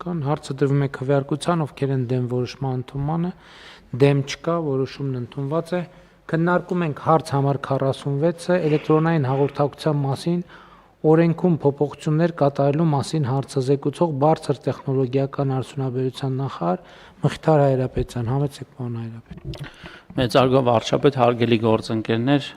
Կան, հարցը դրվում է քվեարկության, ովքեր են դեմ որոշման ընդունմանը, դեմ չկա, որոշումն ընդունված է։ Քննարկում ենք հարց համար 46-ը էլեկտրոնային հաղորդակցության մասին օրենքում փոփոխություններ կատարելու մասին հարցազեկուցող բարձր տեխնոլոգիական արդյունաբերության նախարար Մխիթար Հայրապետյան, համեցեք պարոն Հայրապետ։ Մեծարգո վարչապետ, հարգելի գործընկերներ,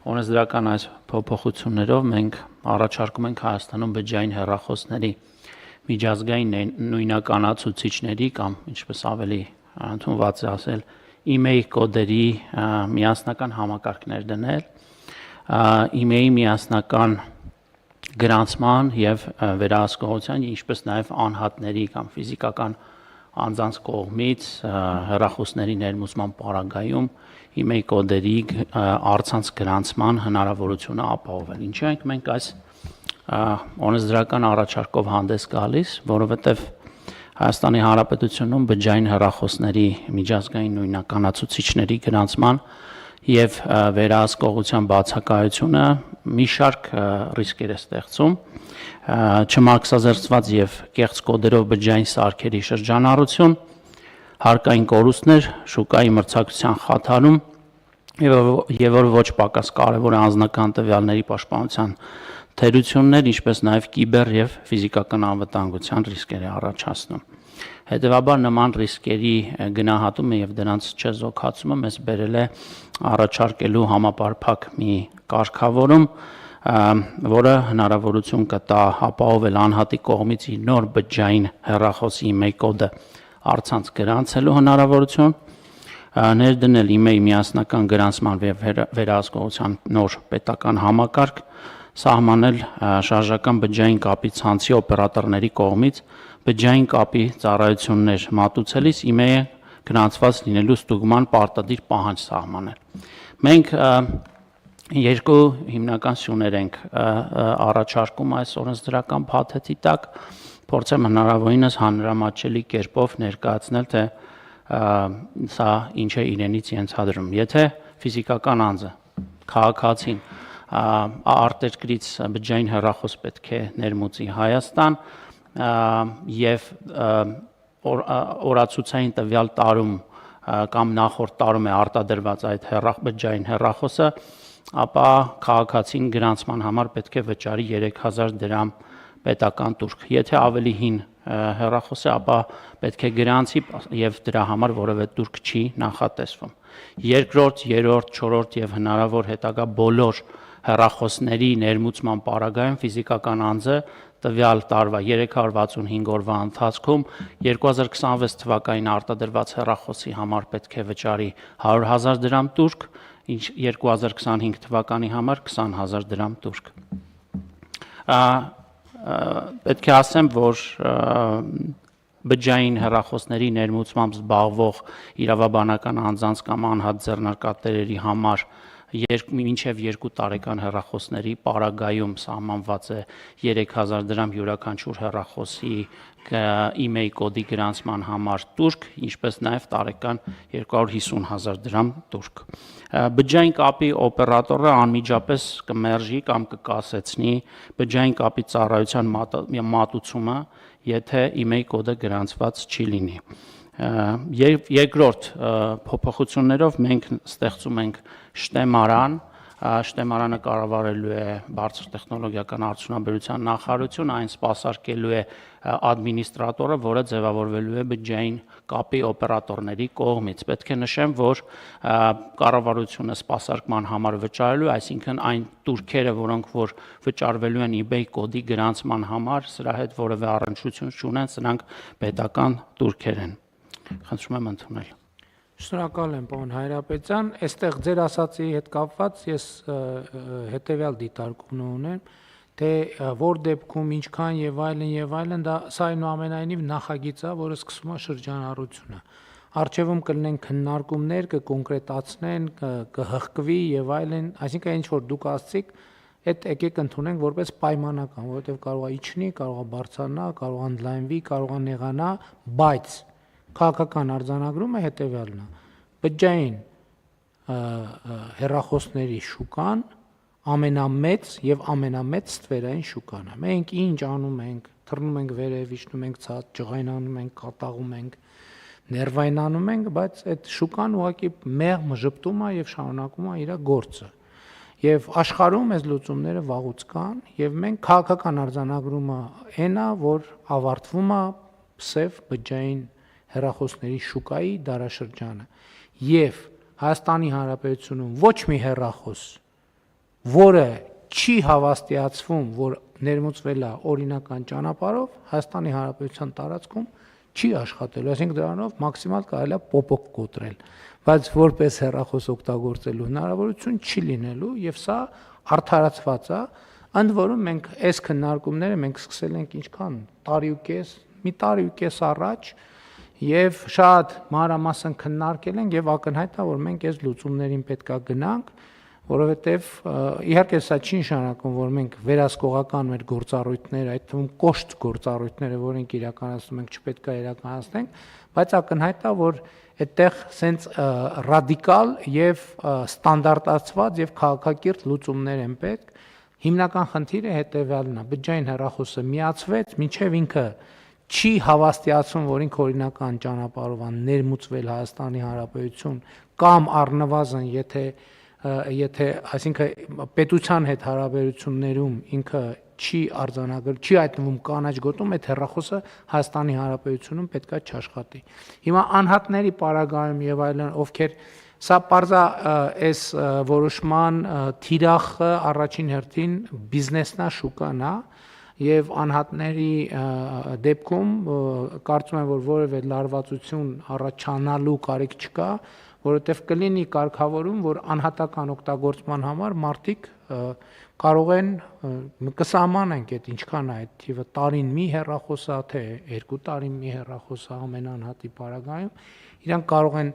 օրենսդրական այս փոփոխություններով մենք առաջարկում ենք Հայաստանում բջջային հեռախոսների միջազգային նույնականացուցիչների կամ ինչպես ավելի ընդունված է ասել email կոդերի միասնական համակարգներ դնել, email-ի միասնական գրանցման եւ վերահսկողության, ինչպես նաեւ անհատների կամ ֆիզիկական անձանց կողմից հեռախոսների ներմուծման պարագայում email կոդերի առցանց գրանցման հնարավորությունը ապահովել։ Ինչու ենք մենք այս օրենսդրական առաջարկով հանդես գալիս, որովհետեւ Հայաստանի Հանրապետությունում բջջային հեռախոսների միջազգային նույնականացուցիչների գրանցման եւ վերահսկողության բացակայությունը մի շարք ռիսկեր է ստեղծում, չմարքսազերծված եւ կեղծ կոդերով բջջային սարքերի շրջանառություն, հարկային կորուստներ, շուկայի մրցակցության խաթարում եւ որ ոչ պակաս կարեւոր է անձնական տվյալների պաշտպանության թերություններ, ինչպես նաեւ կիբեր եւ ֆիզիկական անվտանգության ռիսկեր է առաջացնում։ Հետևաբար նման ռիսկերի գնահատումը եւ դրանց չեզոքացումը մեզ բերել է առաջարկելու համապարփակ մի կարգավորում, որը հնարավորություն կտա ապահովել անհատի կողմից իր նոր բջջային հեռախոսի email կոդը առցանց գրանցելու հնարավորություն, ներդնել email միասնական գրանցման եւ վերահսկողության նոր պետական համակարգ, սահմանել շարժական բջջային կապի ցանցի օպերատորների կողմից բջջային կապի ծառայություններ մատուցելիս email-ը գրանցված լինելու ստուգման պարտադիր պահանջ սահմանել։ Մենք երկու հիմնական սյուներ ենք առաջարկում այս օրենսդրական փաթեթի տակ, փորձեմ հնարավորինս հանրամատչելի կերպով ներկայացնել, թե սա ինչ է իրենից ենթադրում։ Եթե ֆիզիկական անձը, քաղաքացին արտերկրից բջջային հեռախոս պետք է ներմուծի Հայաստան եւ օրացուցային տվյալ տարում կամ նախորդ տարում է արտադրված այդ բջջային հեռախոսը, ապա քաղաքացին գրանցման համար պետք է վճարի 3000 դրամ պետական տուրք։ Եթե ավելի հին հեռախոս է, ապա պետք է գրանցի եւ դրա համար որևէ տուրք չի նախատեսվում։ Երկրորդ, երրորդ, չորրորդ եւ հնարավոր հետագա բոլոր հեռախոսների ներմուծման պարագայում ֆիզիկական անձը տվյալ տարվա 365 օրվա ընթացքում 2026 թվականին արտադրված հեռախոսի համար պետք է վճարի 100,000 դրամ տուրք, ինչ 2025 թվականի համար 20,000 դրամ տուրք։ Պետք է ասեմ, որ բջջային հեռախոսների ներմուծմամբ զբաղվող իրավաբանական անձանց կամ անհատ ձեռնարկատերերի համար մինչև 2 տարեկան հեռախոսների պարագայում սահմանված է 3000 դրամ յուրաքանչյուր հեռախոսի email կոդի գրանցման համար տուրք, ինչպես նաև տարեկան 250,000 դրամ տուրք։ Բջջային կապի օպերատորը անմիջապես կմերժի կամ կկասեցնի բջջային կապի ծառայության մատուցումը, եթե email կոդը գրանցված չի լինի։ Երկրորդ փոփոխություններով մենք ստեղծում ենք շտեմարան, շտեմարանը կառավարելու է բարձր տեխնոլոգիական արդյունաբերության նախարարություն, այն սպասարկելու է ադմինիստրատորը, որը ձևավորվելու է բջջային կապի օպերատորների կողմից։ Պետք է նշեմ, որ կառավարությունը սպասարկման համար վճարելու, այսինքն այն տուրքերը, որոնք որ վճարվելու են eBay կոդի գրանցման համար, սրա հետ որևէ առնչություն չունեն, սրանք պետական տուրքեր են։ Խնդրում եմ ընդունել։ Շնորհակալ եմ, պարոն Հայրապետյան, այստեղ ձեր ասացի հետ կապված ես հետեւյալ դիտարկում ունեմ, թե որ դեպքում ինչքան եւ այլն, սա այնուամենայնիվ նախագիծ է, որը սկսում է շրջանառությունը։ Արժևում կլինեն քննարկումներ, կկոնկրետացնեն, կհղկվի եւ այլն, այսինքն ինչ որ դուք ասցիք, այդ եկեք ընդունենք որպես պայմանական, որովհետեւ կարող է իջնի, կարող է բարձրանա, կարող է ընդլայնվի, կարող է նեղանա, բայց քաղաքական արձանագրումը հետեւյալն է. բջջային հեռախոսների շուկան ամենամեծ եւ ամենամեծ ստվերային շուկան է։ Մենք ինչ անում ենք, թռնում ենք վերև, իջնում ենք ցած, ջղայնանում ենք, կատաղում ենք, ներվայնանում ենք, բայց այդ շուկան ուղղակի մեղմ ժպտում է եւ շարունակում է իր գործը։ Եվ աշխարհում այս լուծումները վաղուց կան եւ մենք քաղաքական արձանագրումը այն է, որ ավարտվում է սև բջջային հեռախոսների շուկայի դարաշրջանը եւ Հայաստանի Հանրապետությունում ոչ մի հեռախոս, որը չի հավաստիացվում, որ ներմուծվել է օրինական ճանապարհով, Հայաստանի Հանրապետության տարածքում չի աշխատելու, այսինքն դրանով մաքսիմալ կարելի է պոպոկ կոտրել, բայց որպես հեռախոս օգտագործելու հնարավորություն չի լինելու եւ սա արդարացված է, ընդ որում մենք այս քննարկումները մենք սկսել ենք ինչքան մի տարի ու կես առաջ եւ շատ մանրամասն քննարկել ենք եւ ակնհայտ է որ մենք այս լուծումներին պետքա գնանք, որովհետեւ իհարկե սա չի նշանակում որ մենք վերահսկողական մեր գործառույթները, այդ թվում կոշտ գործառույթները, որոնք իրականացնում ենք, չպետք է իրականացնենք, բայց ակնհայտ է որ այդտեղ սենց ռադիկալ եւ ստանդարտացված եւ քաղաքակիրթ լուծումներ են պետք։ Հիմնական խնդիրը հետեւյալն է. բջջային հեռախոսը միացվեց, մինչեւ ինքը չի հավաստիացում, որ ինքը օրինական ճանապարհով է ներմուծվել Հայաստանի Հանրապետություն կամ առնվազն եթե այսինքն պետության հետ հարաբերություններում ինքը չի արձանագրել, չի հայտնվում կանաչ գոտում, այդ հեռախոսը Հայաստանի Հանրապետությունում պետքա չաշխատի։ Հիմա անհատների պարագայում եւ այլն, ովքեր սա պարզա այս որոշման թիրախը առաջին հերթին բիզնեսնա շուկան է եւ անհատների դեպքում կարծում եմ որ որևէ լարվածություն առաջանալու կարիք չկա, որովհետեւ կլինի կարգավորում, որ անհատական օգտագործման համար մարդիկ կարող են կսահմանենք այդ ինչքան է այդ թիվը տարին մի հեռախոսա թե 2 տարին մի հեռախոսա ամեն անհատի պարագայում իրանք կարող են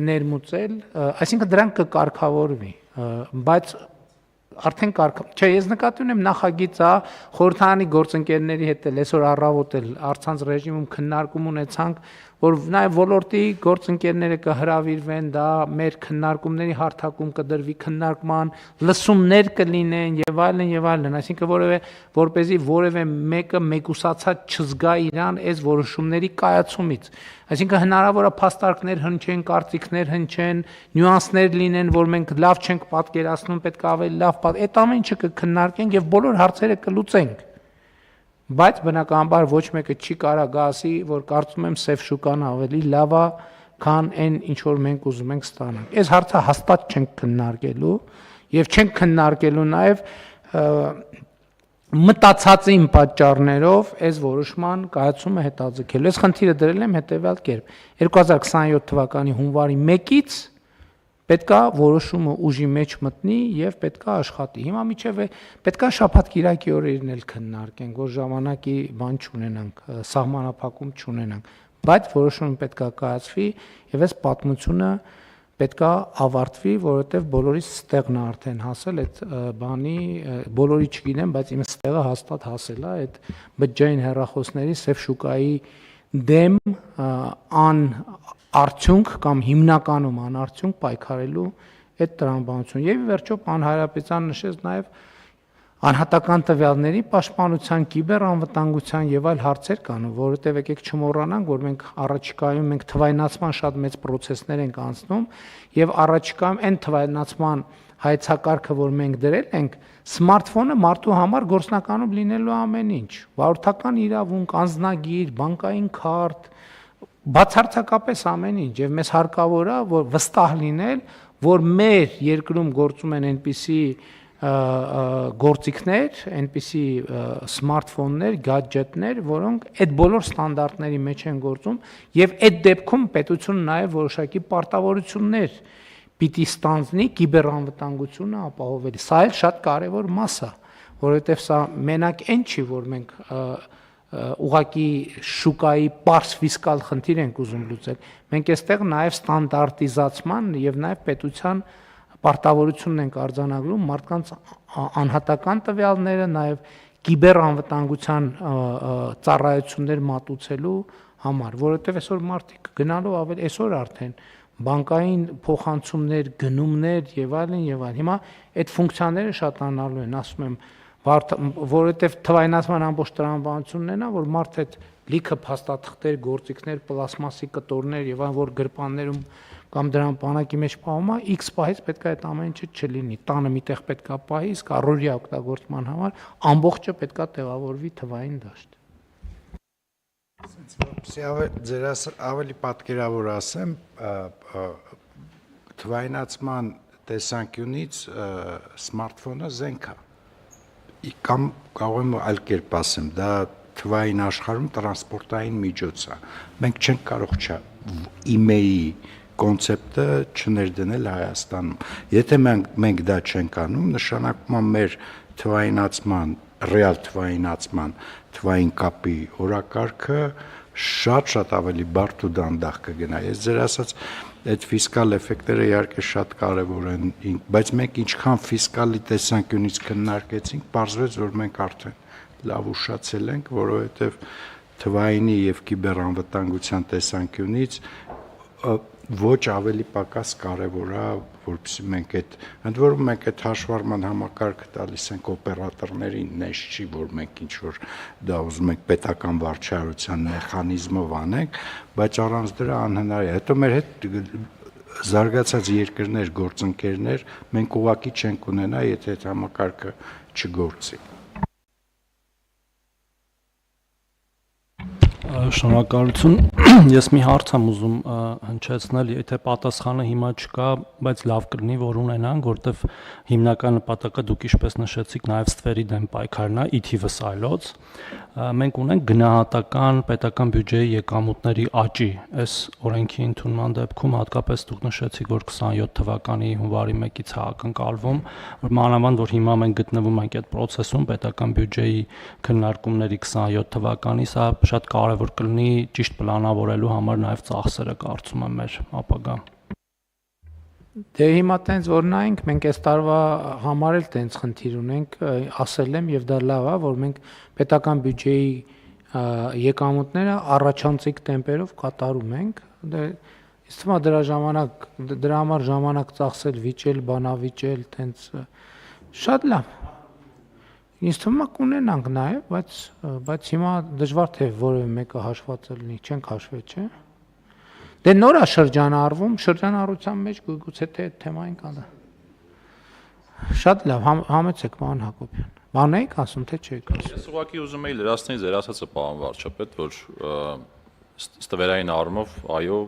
ներմուծել, այսինքն դրանք կկարգավորվի, բայց արդեն չէ, ես նկատի ունեմ նախագիծա խորհրդարանի գործընկերների հետ էլ այսօր առավոտ էլ առցանց ռեժիմում քննարկում ունեցանք, որ նաև ոլորտի գործընկերները կհրավիրվեն, դա մեր քննարկումների հարթակում կդրվի քննարկման, լսումներ կլինեն եւ այլն, այսինքն որպեսզի որևէ մեկը մեկուսացած չզգա իրան այս որոշումների կայացումից։ Այսինքն հնարավոր է փաստարկներ հնչեն, կարծիքներ հնչեն, նյուանսներ լինեն, որ մենք լավ չենք պատկերացնում, պետք է ավելի լավ այդ ամեն ինչը կքննարկենք եւ բոլոր հարցերը կլուծենք։ Բայց բնականաբար ոչ մեկը չի կարա գա ասի, որ կարծում եմ սև շուկան ավելի լավ է, քան այն ինչ որ մենք ուզում ենք ստանանք։ Այս հարցը հաստատ չենք քննարկելու եւ չենք քննարկելու նաեւ մտածածին պատճառներով այս որոշման կայացումը հետաձգելու։ Այս խնդիրը դրել եմ հետեւյալ կերպ. 2027 թվականի հունվարի 1-ից պետքա որոշումը ուժի մեջ մտնի եւ պետքա աշխատի։ Հիմա միջև պետքա շաբաթ-կիրակի օրերին էլ քննարկենք, որ ժամանակի բան չունենանք, սահմանափակում չունենանք, բայց որոշումը պետքա կայացվի եւ այս պատմությունը պետքա ավարտվի, որովհետեւ բոլորիս ստեղն է արդեն հասել այդ բանի, բոլորի չգիտեմ, բայց իմ ստեղը հաստատ հասել է այդ բջջային հեռախոսների սև շուկայի դեմ արդյունք կամ հիմնականում անարդյունք պայքարելու այդ տրամաբանություն։ Եվ վերջո պարոն Հայրապետյանը նշեց նաև անհատական տվյալների պաշտպանության, կիբերանվտանգության եւ այլ հարցեր կան, որովհետեւ եկեք չմոռանանք, որ մենք առաջիկայում մենք թվայնացման շատ մեծ process-ներ ենք անցնում եւ առաջիկայում այն թվայնացման հայեցակարգը, որ մենք դրել ենք, սմարթֆոնը մարդու համար գործնականում լինելու ամեն ինչ, վարորդական իրավունք, անձնագիր, բանկային քարտ, բացարձակապես ամեն ինչ եւ մեզ հարկավոր է որ վստահ լինել, որ մեր երկրում գործում են այնպիսի գործիքներ, այնպիսի սմարթֆոններ, գադջետներ, որոնք այդ բոլոր ստանդարտների մեջ են գործում եւ այդ դեպքում պետությունը նաեւ որոշակի պարտավորություններ պիտի ստանձնի կիբերանվտանգությունը ապահովել։ Սա էլ շատ կարեւոր մաս է, որովհետեւ սա մենակ այն չի, որ մենք ուղղակի շուկայի պարզ ֆիսկալ խնդիր ենք ուզում լուծել։ Մենք այստեղ նաև ստանդարտիզացման եւ նաև պետության պարտավորությունն ենք արձանագրում մարդկանց անհատական տվյալները, նաև կիբերանվտանգության ծառայություններ մատուցելու համար, որովհետեւ այսօր մարդիկ գնալով այսօր արդեն բանկային փոխանցումներ, գնումներ եւ այլն եւ այլն։ Հիմա այդ ֆունկցիաները շատանալու են, ասում եմ, որովհետեւ թվայնացման ամբողջ տրամաբանությունն է, որ մարդ այդ լիքը փաստաթղթեր, գործիքներ, պլաստմասի կտորներ եւ այն որ գրպաններում կամ դրան բանակի մեջ պահում է, X պահից պետք է այդ ամեն ինչը չլինի։ Տանը միտեղ պետք է պահի, իսկ առօրյա օգտագործման համար ամբողջը պետք է տեղավորվի թվային դաշտ։ Ձեր ավելի պատկերավոր ասեմ, թվայնացման տեսանկյունից սմարթֆոնը զենք է։ Կամ կարող եմ այլ կերպ ասեմ, դա թվային աշխարհում տրանսպորտային միջոց է։ Մենք չենք կարող իմեյի կոնցեպտը չներդնել Հայաստանում։ Եթե մենք դա չենք անում, նշանակում է մեր թվայնացման, ռեալ թվայնացման, թվային կապի օրակարգը շատ ավելի բարդ ու դանդաղ կգնա։ Ես ձեր ասած այդ ֆիսկալ էֆեկտները իհարկե շատ կարևոր են, բայց մենք ինչքան ֆիսկալի տեսանկյունից քննարկեցինք, պարզվեց, որ մենք արդեն լավ ուշացել ենք, որովհետև թվայինի եւ կիբերանվտանգության տեսանկյունից ոչ ավելի պակաս կարևոր է, որպեսզի մենք ընդ որում մենք այդ հաշվառման համակարգը տալիս ենք օպերատորներին, նես չի, որ մենք ինչ որ դա ուզում ենք պետական վարչարության մեխանիզմով անենք, բայց առանց դրա անհնար է։ Հետո մեր հետ զարգացած երկրներ, գործընկերներ մենք ուղղակի չենք ունենա, եթե այդ համակարգը չգործի։ Շնորհակալություն։ Ես մի հարց եմ ուզում հնչեցնել, եթե պատասխանը հիմա չկա, բայց լավ կլինի, որ ունենանք, որտեվ հիմնական նպատակը դուք ինչպես նշեցիք, նաև ստվերի դեմ պայքարն է, ի թիվս այլոց։ Մենք ունենք գնահատական պետական բյուջեի եկամուտների աճի։ Այս օրենքի ընդունման դեպքում հատկապես դուք նշեցիք, որ 27 թվականի հունվարի 1-ից է ակնկալվում, որ մանավանդ որ հիմա մենք գտնվում ենք այդ process-ում պետական բյուջեի քննարկումների 27 թվականի, սա շատ կարևոր կլինի ճիշտ պլանավորելու համար նաև ծախսերը կարծում եմ մեր ապագա։ Դե հիմա տենց որ նայենք, մենք այս տարվա համար էլ տենց խնդիր ունենք, ասել եմ եւ դա լավ է, որ մենք պետական բյուջեի եկամուտները առաջանցիկ տեմպերով կատարում ենք։ Դե ինձ թվում է դրա համար ժամանակ ծախսել, վիճել, բանավիճել, տենց շատ լավ։ Ինձ թվում է կունենանք նաեւ, բայց հիմա դժվար թե որևէ մեկը հաշված լինի, չենք հաշվել, չէ՞։ Դե նոր է շրջանառվում, շրջանառության մեջ գուցե թե այդ թեմային կա։ Շատ լավ, համեցեք պարոն Հակոբյան։ Բան եք ասում, թե չեք ասում։ Ես ուղղակի ուզում էի լրացնել ձեր ասածը, պարոն վարչապետ, որ ստվերային առումով, այո,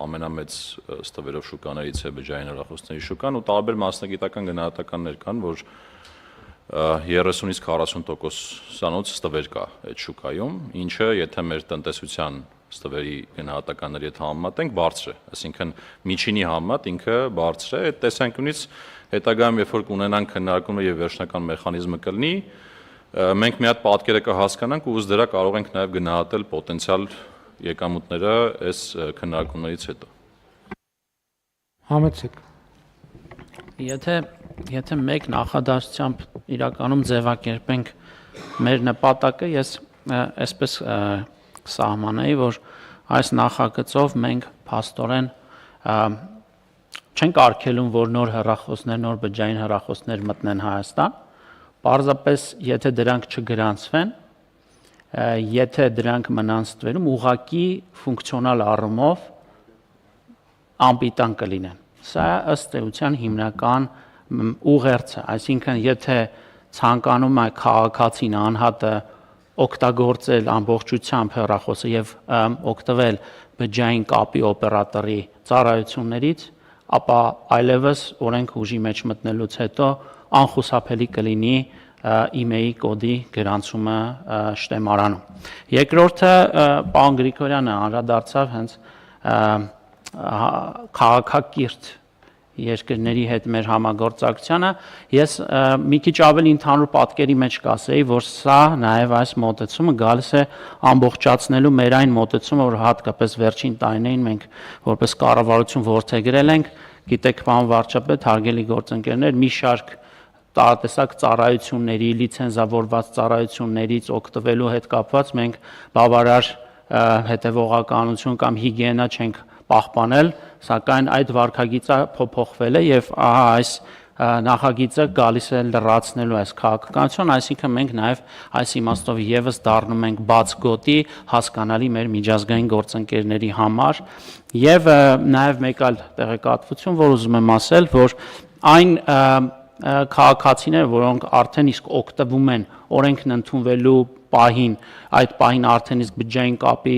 ամենամեծ ստվերով շուկաներից է բջջային հեռախոսների շուկան ու տարբեր մասնագիտական գնահատականներ կան, որ 30-ից 40%-անոց ստվեր կա այդ շուկայում, ինչը եթե մեր տնտեսության ստվերի գնահատականների հետ համեմատենք, բարձր է, այսինքն միջինի համեմատ ինքը բարձր է, այդ տեսանկյունից հետագայում երբ որ կունենանք քննարկումը եւ վերջնական մեխանիզմը կլինի, մենք մի հատ պատկերը կհասկանանք ու ըստ դրա կարող ենք նաեւ գնահատել պոտենցիալ եկամուտները այս քննարկումներից հետո։ Համեցեք։ Եթե մեկ նախադասությամբ իրականում ձևակերպենք մեր նպատակը, ես այսպես սահմանեի, որ այս նախագծով մենք փաստորեն չենք արգելում, որ նոր հեռախոսներ, նոր բջջային հեռախոսներ մտնեն Հայաստան, պարզապես եթե դրանք չգրանցվեն, եթե դրանք մնան ստվերում, ուղղակի ֆունկցիոնալ առումով անպիտան կլինեն։ Սա ըստ էության հիմնական ուղերձը, այսինքն եթե ցանկանում է քաղաքացին անհատը օգտագործել ամբողջությամբ հեռախոսը եւ օգտվել բջջային կապի օպերատորի ծառայություններից, ապա այլևս օրենք ուժի մեջ մտնելուց հետո անխուսափելի կլինի email կոդի գրանցումը շտեմարանում։ Երկրորդը պարոն Գրիգորյանը անդրադարձավ հենց քաղաքակիրթ երկրների հետ մեր համագործակցությանը, ես մի քիչ ավելի ընդհանուր պատկերի մեջ կասեի, որ սա նաև այս մոտեցումը գալիս է ամբողջացնելու մեր այն մոտեցումը, որ հատկապես վերջին տարիներին մենք որպես կառավարություն որդեգրել ենք, գիտեք, պարոն վարչապետ, հարգելի գործընկերներ, մի շարք տարատեսակ ծառայությունների, լիցենզավորված ծառայություններից օգտվելու հետ կապված մենք բավարար հետևողականություն կամ հիգիենա չենք պահպանել, սակայն այդ վարքագիծը փոփոխվել է եւ ահա այս նախագիծը գալիս է լրացնելու այս քաղաքականություն, այսինքն մենք նաև այս իմաստով եւս դառնում ենք բաց գոտի հասկանալի մեր միջազգային գործընկերների համար եւ նաև մեկ այլ տեղեկատվություն, որ ուզում եմ ասել, որ այն քաղաքացիները, որոնք արդեն իսկ օգտվում են օրենքն ընդունվելու պահին, այդ պահին արդեն իսկ բջջային կապի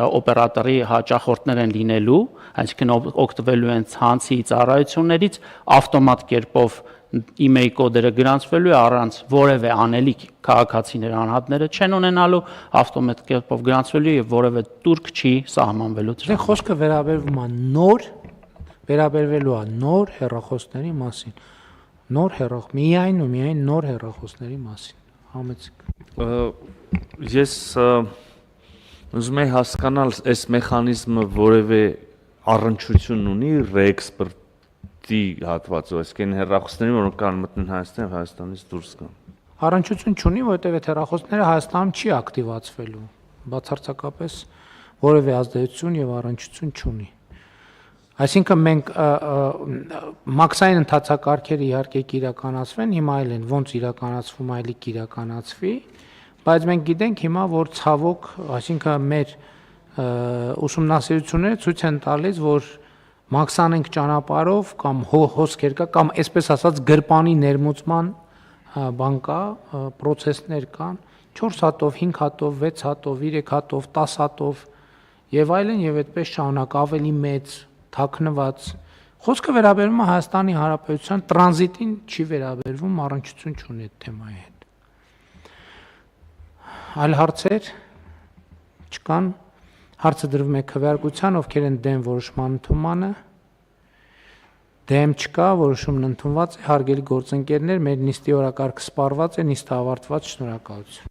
օպերատորի հաճախորդներ են լինելու, այսինքն օգտվելու են ցանցի ծառայություններից, ավտոմատ կերպով email կոդերը գրանցվելու է առանց որևէ անելիք քաղաքացիներ անհատները չեն ունենալու, ավտոմատ կերպով գրանցվելու եւ որևէ турք չի սահմանվելու դրա։ Դե խոսքը վերաբերվելու է նոր հեռախոսների մասին։ Միայն նոր հեռախոսների մասին։ Համեցիկ։ Ես ուզում եմ հասկանալ, այս մեխանիզմը որևէ առնչություն ունի ռեէքսպորտի հատվածով, այսինքն հեռախոսների, որոնք կան մտնեն Հայաստան եւ Հայաստանից դուրս գան։ Առնչություն չունի, որովհետև այդ հեռախոսները Հայաստանում չի ակտիվացվելու։ Բացարձակապես որևէ ազդեցություն եւ առնչություն չունի։ Այսինքն մենք մաքսային ընթացակարգերը իհարկե կիրականացվեն, հիմա այլ են ոնց իրականացվում, այլի կիրականացվի, բայց մենք գիտենք հիմա, որ ցավոք, այսինքն մեր ուսումնասիրությունները ցույց են տալիս, որ մաքսանենք ճանապարհով կամ հոսքեր կա, կամ այսպես ասած գրպանի ներմուծման բան կա, process-ներ կան, 4 հատով, 5 հատով, 6 հատով, 3 հատով, 10 հատով եւ այլն եւ այդպես շարունակ ավելի մեծ թաքնված խոսքը վերաբերում է Հայաստանի Հանրապետության տրանզիտին, չի վերաբերվում, առնչություն չունի այդ թեմայի հետ։ Այլ հարցեր չկան, հարցը դրվում է քվեարկության, ովքեր են դեմ որոշման ընդունմանը, դեմ չկա, որոշումն ընդունված է, հարգելի գործընկերներ, մեր նիստի օրակարգը սպառված է, նիստը ավարտված, շնորհակալություն։